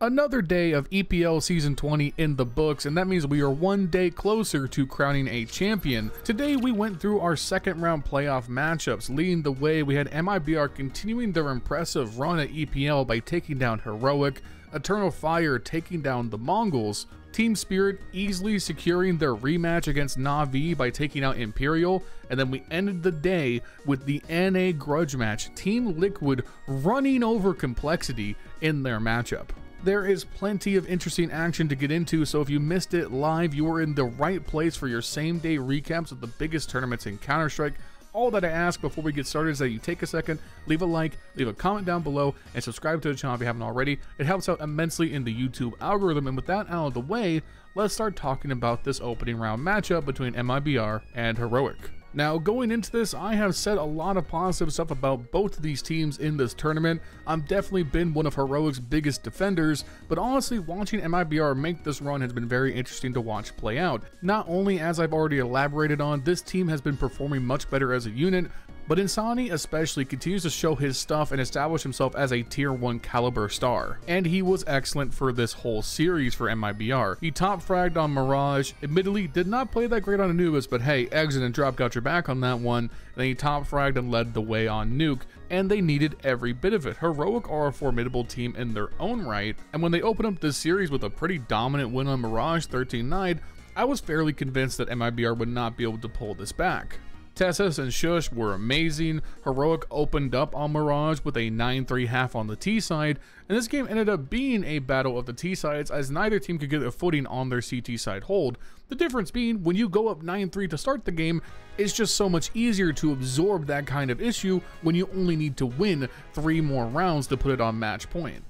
Another day of EPL Season 20 in the books, and that means we are one day closer to crowning a champion. Today we went through our second round playoff matchups. Leading the way, we had MiBR continuing their impressive run at EPL by taking down Heroic, Eternal Fire taking down the Mongolz, Team Spirit easily securing their rematch against Na'Vi by taking out Imperial, and then we ended the day with the NA grudge match, Team Liquid running over Complexity in their matchup. There is plenty of interesting action to get into, so if you missed it live, you are in the right place for your same day recaps of the biggest tournaments in Counter-Strike. All that I ask before we get started is that you take a second, leave a like, leave a comment down below, and subscribe to the channel if you haven't already. It helps out immensely in the YouTube algorithm, and with that out of the way, let's start talking about this opening round matchup between MiBR and Heroic. Now, going into this, I have said a lot of positive stuff about both of these teams in this tournament. I've definitely been one of Heroic's biggest defenders, but honestly, watching MiBR make this run has been very interesting to watch play out. Not only, as I've already elaborated on, this team has been performing much better as a unit, but Insani especially continues to show his stuff and establish himself as a tier 1 caliber star. And he was excellent for this whole series for MiBR. He top fragged on Mirage, admittedly did not play that great on Anubis, but hey, exit and drop got your back on that one. And then he top fragged and led the way on Nuke, and they needed every bit of it. Heroic are a formidable team in their own right, and when they opened up this series with a pretty dominant win on Mirage 13-9, I was fairly convinced that MiBR would not be able to pull this back. Tessus and Shush were amazing. Heroic opened up on Mirage with a 9-3 half on the T side, and this game ended up being a battle of the T sides as neither team could get a footing on their CT side hold. The difference being, when you go up 9-3 to start the game, it's just so much easier to absorb that kind of issue when you only need to win 3 more rounds to put it on match point.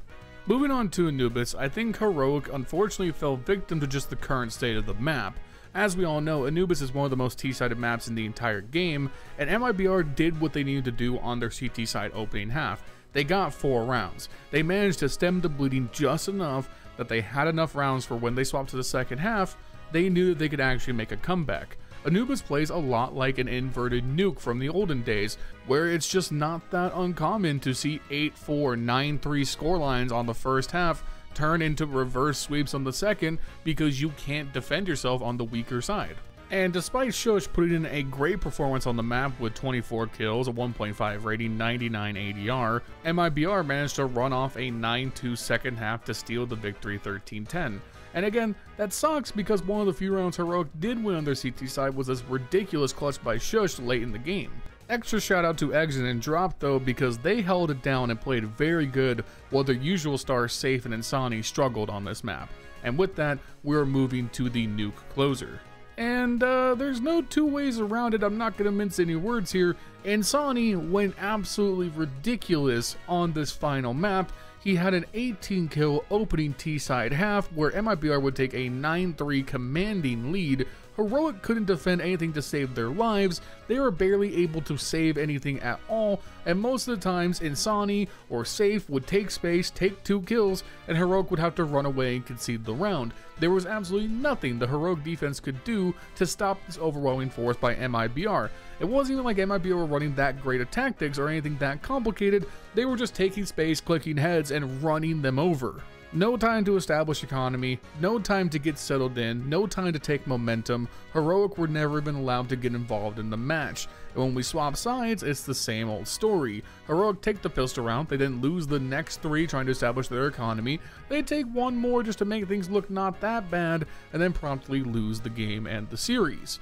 Moving on to Anubis, I think Heroic unfortunately fell victim to just the current state of the map. As we all know, Anubis is one of the most T-sided maps in the entire game, and MiBR did what they needed to do on their CT side opening half. They got 4 rounds. They managed to stem the bleeding just enough that they had enough rounds for when they swapped to the second half, they knew that they could actually make a comeback. Anubis plays a lot like an inverted nuke from the olden days, where it's just not that uncommon to see 8-4, 9-3 scorelines on the first half turn into reverse sweeps on the second because you can't defend yourself on the weaker side. And despite Shush putting in a great performance on the map with 24 kills, a 1.5 rating, 99 ADR, MiBR managed to run off a 9-2 second half to steal the victory 13-10. And again, that sucks because one of the few rounds Heroic did win on their CT side was this ridiculous clutch by Shush late in the game. Extra shout out to Exit and Drop though, because they held it down and played very good while their usual stars Safe and Insani struggled on this map. And with that, we're moving to the nuke closer. And there's no two ways around it, I'm not going to mince any words here. Insani went absolutely ridiculous on this final map. He had an 18 kill opening T-side half where MiBR would take a 9-3 commanding lead. Heroic couldn't defend anything to save their lives, they were barely able to save anything at all, and most of the times Insani or Safe would take space, take 2 kills, and Heroic would have to run away and concede the round. There was absolutely nothing the Heroic defense could do to stop this overwhelming force by MiBR. It wasn't even like MiBR were running that great of tactics or anything that complicated, they were just taking space, clicking heads, and running them over. No time to establish economy, no time to get settled in, no time to take momentum. Heroic were never even allowed to get involved in the match. And when we swap sides, it's the same old story. Heroic take the pistol round, they then lose the next 3 trying to establish their economy. They take 1 more just to make things look not that bad, and then promptly lose the game and the series.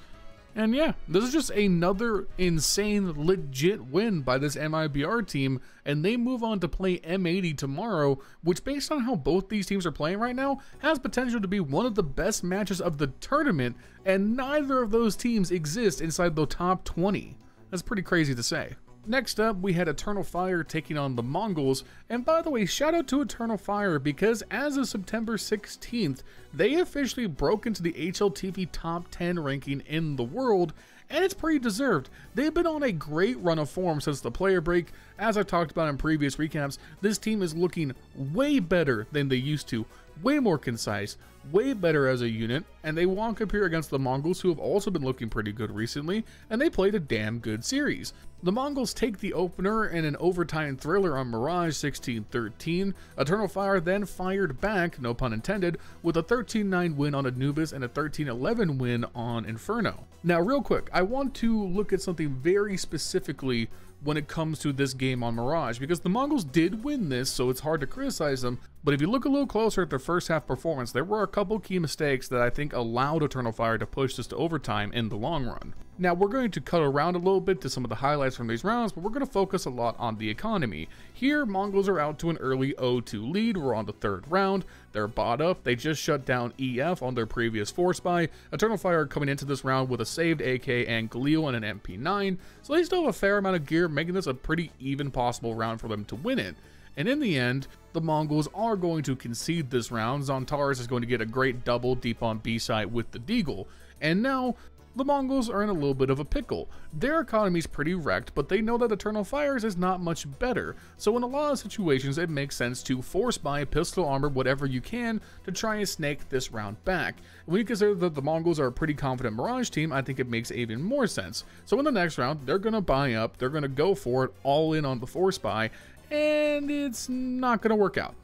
And yeah, this is just another insane, legit win by this MiBR team, and they move on to play M80 tomorrow, which based on how both these teams are playing right now, has potential to be one of the best matches of the tournament, and neither of those teams exist inside the top 20. That's pretty crazy to say. Next up, we had Eternal Fire taking on the Mongolz, and by the way, shout out to Eternal Fire because as of September 16th, they officially broke into the HLTV top 10 ranking in the world, and it's pretty deserved. They've been on a great run of form since the player break. As I've talked about in previous recaps, this team is looking way better than they used to. way more concise, way better as a unit, and they walk up here against the Mongolz, who have also been looking pretty good recently, and they played a damn good series. The Mongolz take the opener in an overtime thriller on Mirage 16-13. Eternal Fire then fired back, no pun intended, with a 13-9 win on Anubis and a 13-11 win on Inferno. Now real quick, I want to look at something very specifically when it comes to this game on Mirage, because the Mongolz did win this, so it's hard to criticize them, but if you look a little closer at their first half performance, there were a couple key mistakes that I think allowed Eternal Fire to push this to overtime in the long run. Now we're going to cut around a little bit to some of the highlights from these rounds, but we're going to focus a lot on the economy. Here, Mongolz are out to an early 0-2 lead, we're on the third round, they're bought up, they just shut down EF on their previous force buy. Eternal Fire coming into this round with a saved AK and Galil and an MP9, so they still have a fair amount of gear, making this a pretty even possible round for them to win it. And in the end, the Mongolz are going to concede this round. Zontaris is going to get a great double deep on B side with the Deagle. And now, the Mongolz are in a little bit of a pickle. Their economy's pretty wrecked, but they know that Eternal Fire's is not much better. So in a lot of situations, it makes sense to force buy, pistol armor, whatever you can to try and snake this round back. When you consider that the Mongolz are a pretty confident Mirage team, I think it makes even more sense. So in the next round, they're going to buy up, they're going to go for it, all in on the force buy, and it's not going to work out.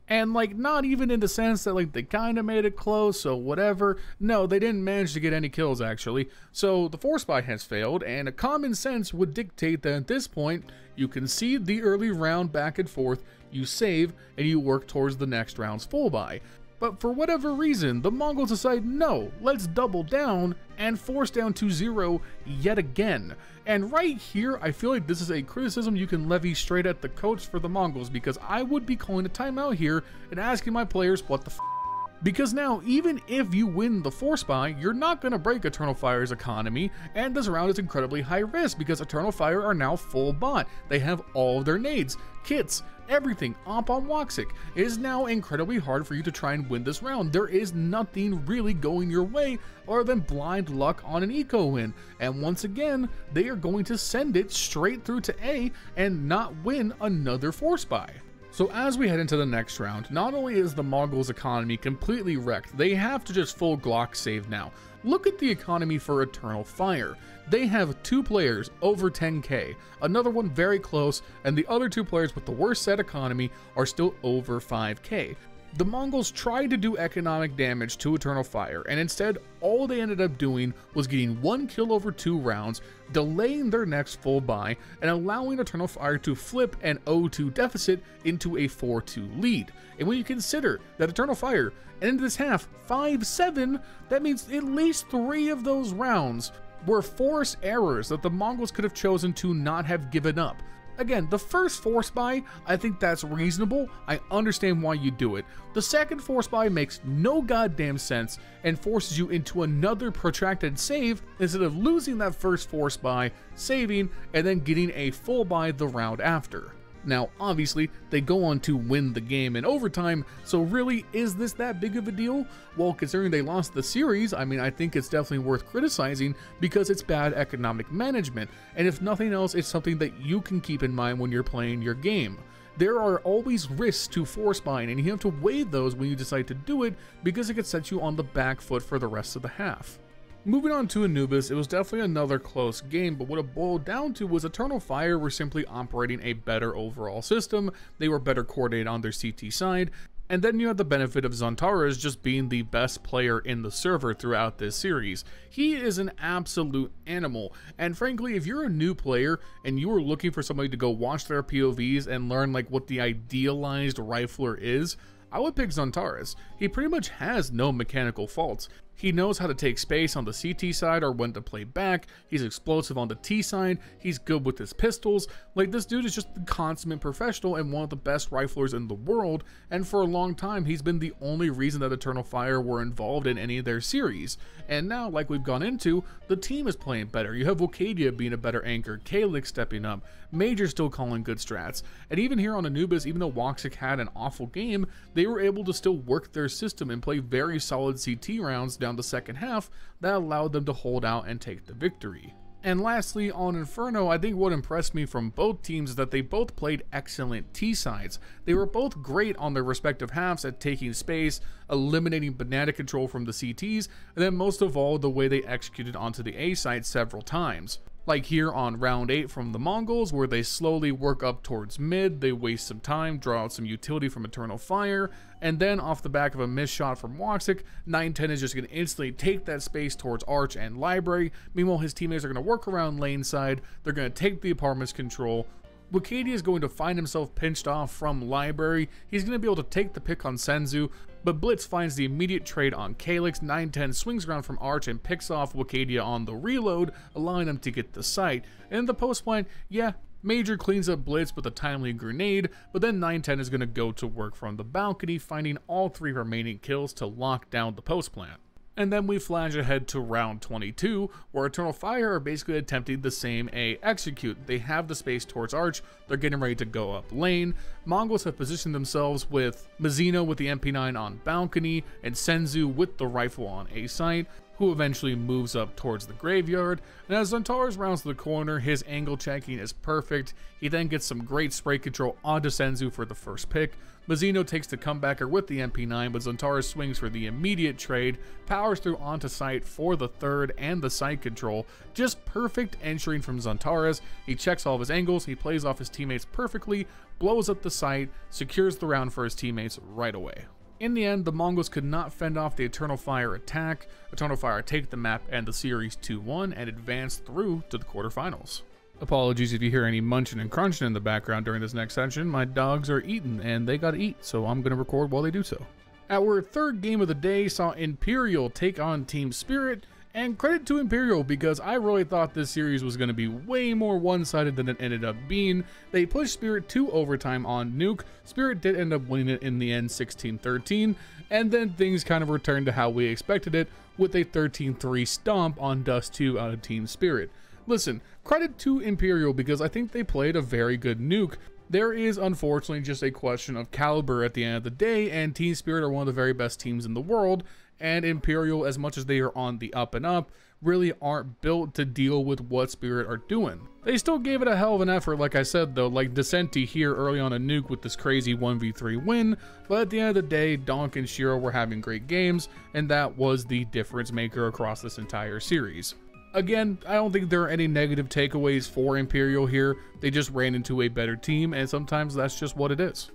And like, not even in the sense that like they kind of made it close, so whatever. No, they didn't manage to get any kills actually. So the force buy has failed, and a common sense would dictate that at this point, you concede the early round back and forth, you save, and you work towards the next round's full buy. But for whatever reason, the Mongolz decide, no, let's double down and force down to 0 yet again. And right here, I feel like this is a criticism you can levy straight at the coach for the Mongolz, because I would be calling a timeout here and asking my players what the f. Because now, even if you win the force buy, you're not going to break Eternal Fire's economy, and this round is incredibly high risk because Eternal Fire are now full bot. They have all of their nades, kits, everything up on Woxic. It is now incredibly hard for you to try and win this round. There is nothing really going your way other than blind luck on an eco win. And once again, they are going to send it straight through to A and not win another force buy. So as we head into the next round, not only is the Mongolz economy completely wrecked, they have to just full Glock save now. Look at the economy for Eternal Fire. They have 2 players over 10k, another one very close, and the other 2 players with the worst set economy are still over 5k. The Mongolz tried to do economic damage to Eternal Fire, and instead all they ended up doing was getting 1 kill over 2 rounds, delaying their next full buy, and allowing Eternal Fire to flip an 0-2 deficit into a 4-2 lead. And when you consider that Eternal Fire ended this half 5-7, that means at least 3 of those rounds were forced errors that the Mongolz could have chosen to not have given up. Again, the first force buy, I think that's reasonable. I understand why you do it. The second force buy makes no goddamn sense and forces you into another protracted save instead of losing that first force buy, saving, and then getting a full buy the round after. Now, obviously, they go on to win the game in overtime, so really, is this that big of a deal? Well, considering they lost the series, I mean, I think it's definitely worth criticizing because it's bad economic management, and if nothing else, it's something that you can keep in mind when you're playing your game. There are always risks to force buying, and you have to weigh those when you decide to do it because it could set you on the back foot for the rest of the half. Moving on to Anubis, it was definitely another close game, but what it boiled down to was Eternal Fire were simply operating a better overall system, they were better coordinated on their CT side, and then you had the benefit of Zontaris just being the best player in the server throughout this series. He is an absolute animal, and frankly, if you're a new player and you are looking for somebody to go watch their POVs and learn like what the idealized rifler is, I would pick Zontaris. He pretty much has no mechanical faults. He knows how to take space on the CT side or when to play back, he's explosive on the T side, he's good with his pistols. Like, this dude is just the consummate professional and one of the best riflers in the world, and for a long time he's been the only reason that Eternal Fire were involved in any of their series. And now, like we've gone into, the team is playing better. You have Volcadia being a better anchor, Kalik stepping up, Major still calling good strats, and even here on Anubis, even though Woxic had an awful game, they were able to still work their system and play very solid CT rounds down the second half that allowed them to hold out and take the victory. And lastly, on Inferno, I think what impressed me from both teams is that they both played excellent T-sides. They were both great on their respective halves at taking space, eliminating banana control from the CTs, and then most of all, the way they executed onto the A side several times. Like here on round 8 from the Mongolz, where they slowly work up towards mid, they waste some time, draw out some utility from Eternal Fire, and then off the back of a missed shot from Woxic, 910 is just going to instantly take that space towards Arch and Library. Meanwhile, his teammates are going to work around lane side, they're going to take the apartment's control. Wakadia is going to find himself pinched off from Library. He's going to be able to take the pick on Senzu, but Blitz finds the immediate trade on Calyx. 910 swings around from Arch and picks off Wakadia on the reload, allowing them to get the site. And in the post plan, yeah, Major cleans up Blitz with a timely grenade, but then 910 is going to go to work from the balcony, finding all 3 remaining kills to lock down the post plant. And then we flash ahead to round 22, where Eternal Fire are basically attempting the same A execute. They have the space towards Arch, they're getting ready to go up lane. Mongolz have positioned themselves with Mazzino with the MP9 on balcony, and Senzu with the rifle on A site, who eventually moves up towards the graveyard. And as Zantares rounds the corner, his angle checking is perfect. He then gets some great spray control onto Senzu for the first pick. Mazzino takes the comebacker with the MP9, but Zantares swings for the immediate trade, powers through onto site for the third and the site control. Just perfect entering from Zantares. He checks all of his angles, he plays off his teammates perfectly, blows up the site, secures the round for his teammates right away. In the end, the Mongolz could not fend off the Eternal Fire attack. Eternal Fire take the map and the series 2-1 and advance through to the quarterfinals. Apologies if you hear any munching and crunching in the background during this next section. My dogs are eating and they gotta eat, so I'm gonna record while they do so. Our third game of the day saw Imperial take on Team Spirit, and credit to Imperial because I really thought this series was going to be way more one-sided than it ended up being. They pushed Spirit to overtime on Nuke. Spirit did end up winning it in the end 16-13, and then things kind of returned to how we expected it with a 13-3 stomp on Dust 2 out of Team Spirit. Listen, credit to Imperial because I think they played a very good Nuke. There is unfortunately just a question of caliber at the end of the day, and Team Spirit are one of the very best teams in the world, and Imperial, as much as they are on the up and up, really aren't built to deal with what Spirit are doing. They still gave it a hell of an effort, like I said though, like Descenti here early on a Nuke with this crazy 1v3 win, but at the end of the day, Donk and Shiro were having great games, and that was the difference maker across this entire series. Again, I don't think there are any negative takeaways for Imperial here. They just ran into a better team, and sometimes that's just what it is.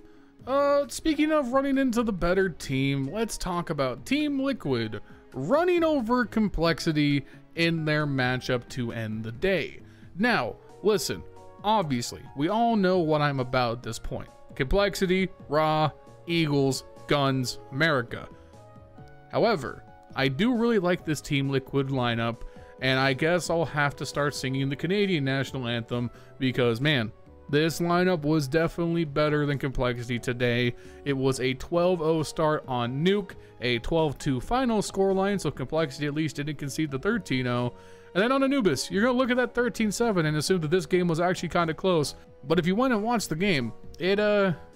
Speaking of running into the better team, let's talk about Team Liquid running over Complexity in their matchup to end the day. Now, listen, obviously, we all know what I'm about at this point. Complexity, Raw, Eagles, Guns, America. However, I do really like this Team Liquid lineup, and I guess I'll have to start singing the Canadian national anthem because, man, this lineup was definitely better than Complexity today. It was a 12-0 start on Nuke, a 12-2 final scoreline, so Complexity at least didn't concede the 13-0. And then on Anubis, you're going to look at that 13-7 and assume that this game was actually kind of close. But if you went and watched the game, it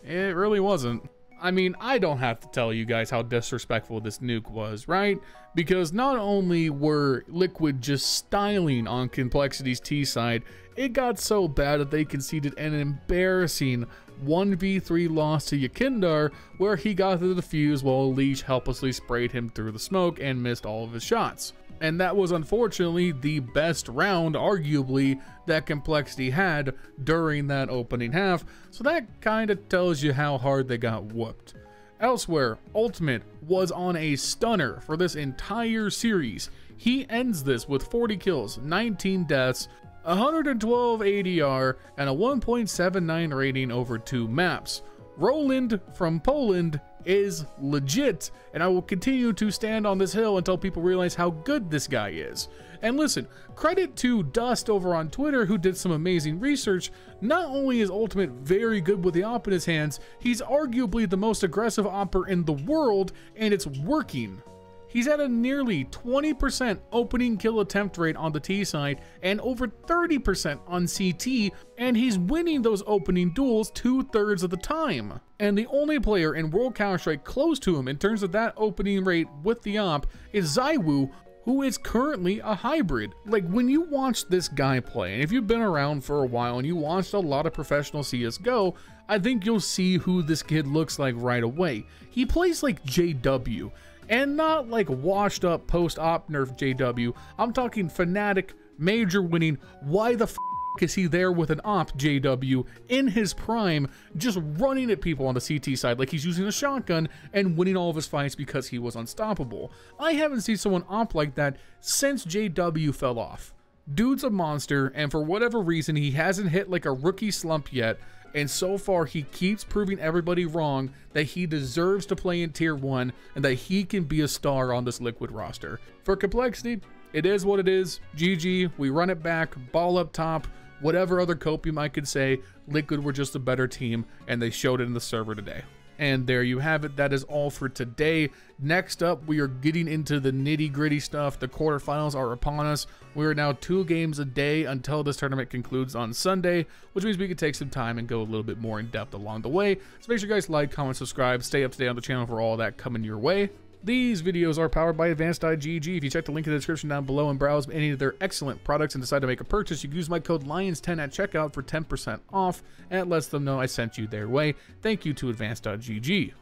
really wasn't. I mean, I don't have to tell you guys how disrespectful this Nuke was, right? Because not only were Liquid just styling on Complexity's T side, it got so bad that they conceded an embarrassing 1v3 loss to Yakindar, where he got the defuse while Leash helplessly sprayed him through the smoke and missed all of his shots. And that was unfortunately the best round, arguably, that Complexity had during that opening half, so that kind of tells you how hard they got whooped. Elsewhere, Ultimate was on a stunner for this entire series. He ends this with 40 kills, 19 deaths, 112 ADR, and a 1.79 rating over 2 maps. Roland from Poland is legit, and I will continue to stand on this hill until people realize how good this guy is. And listen, credit to Dust over on Twitter who did some amazing research. Not only is Ultimate very good with the op in his hands, he's arguably the most aggressive opper in the world, and it's working. He's at a nearly 20% opening kill attempt rate on the T side and over 30% on CT, and he's winning those opening duels 2/3 of the time. And the only player in World Counter-Strike close to him in terms of that opening rate with the op is Zywoo, who is currently a hybrid. Like, when you watch this guy play, and if you've been around for a while and you watched a lot of professional CSGO, I think you'll see who this kid looks like right away. He plays like JW, and not like washed up post-op nerf JW. I'm talking Fnatic, major winning, why the f is he there with an op JW in his prime, just running at people on the CT side like he's using a shotgun and winning all of his fights because he was unstoppable. I haven't seen someone op like that since JW fell off. Dude's a monster, and for whatever reason he hasn't hit like a rookie slump yet, and so far he keeps proving everybody wrong that he deserves to play in tier 1 and that he can be a star on this Liquid roster. For Complexity, it is what it is. GG, we run it back, ball up top. Whatever other cope you might could say, Liquid were just a better team, and they showed it in the server today. And there you have it. That is all for today. Next up, we are getting into the nitty-gritty stuff. The quarterfinals are upon us. We are now 2 games a day until this tournament concludes on Sunday, which means we can take some time and go a little bit more in depth along the way. So make sure you guys like, comment, subscribe, stay up to date on the channel for all that coming your way. These videos are powered by Advanced.gg. If you check the link in the description down below and browse any of their excellent products and decide to make a purchase, you can use my code LIONS10 at checkout for 10% off, and it lets them know I sent you their way. Thank you to Advanced.gg.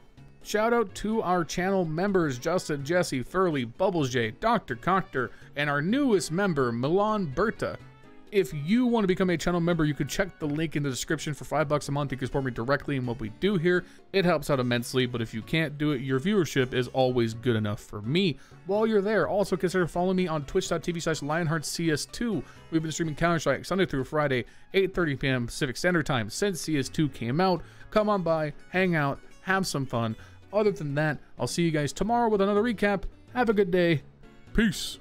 Shout out to our channel members, Justin, Jesse, Furley, Bubblesj, Dr. Cocktor, and our newest member, Milan Berta. If you want to become a channel member, you can check the link in the description. For $5 a month, you can support me directly in what we do here. It helps out immensely, but if you can't do it, your viewership is always good enough for me. While you're there, also consider following me on twitch.tv/LionHeartZ. We've been streaming Counter-Strike Sunday through Friday, 8:30 p.m. Pacific Standard Time since CS2 came out. Come on by, hang out, have some fun. Other than that, I'll see you guys tomorrow with another recap. Have a good day. Peace.